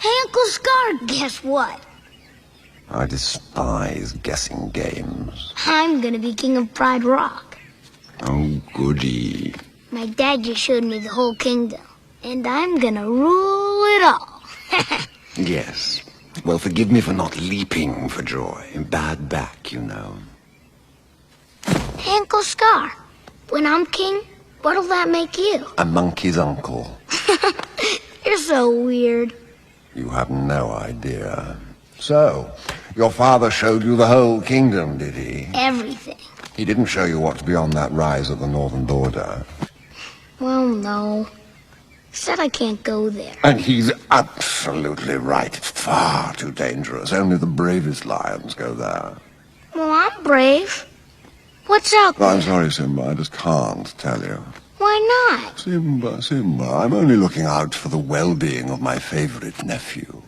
Hey, Uncle Scar, guess what? I despise guessing games. I'm gonna be king of Pride Rock. Oh, goody. My dad just showed me the whole kingdom, and I'm gonna rule it all. Yes. Well, forgive me for not leaping for joy. Bad back, you know. Hey, Uncle Scar, when I'm king, what'll that make you? A monkey's uncle. You're so weird. You have no idea. So, your father showed you the whole kingdom, did he? Everything. He didn't show you what's beyond that rise at the northern border. Well, no. He said I can't go there. And he's absolutely right. It's far too dangerous. Only the bravest lions go there. Well, I'm brave. What's out there? I'm sorry, Simba. I just can't tell you. Why not? Simba, I'm only looking out for the well-being of my favorite nephew.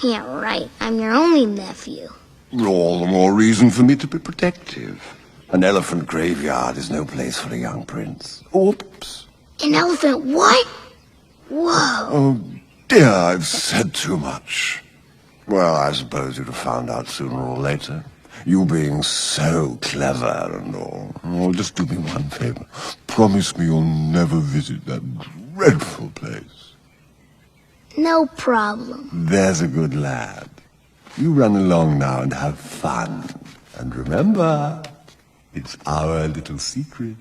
Yeah, right. I'm your only nephew. All the more reason for me to be protective. An elephant graveyard is no place for a young prince. Oops. An elephant what? Whoa. Oh, dear, I've said too much. Well, I suppose you'd have found out sooner or later. You being so clever and all. Oh, just do me one favor. Promise me you'll never visit that dreadful place. No problem. There's a good lad. You run along now and have fun. And remember, it's our little secret.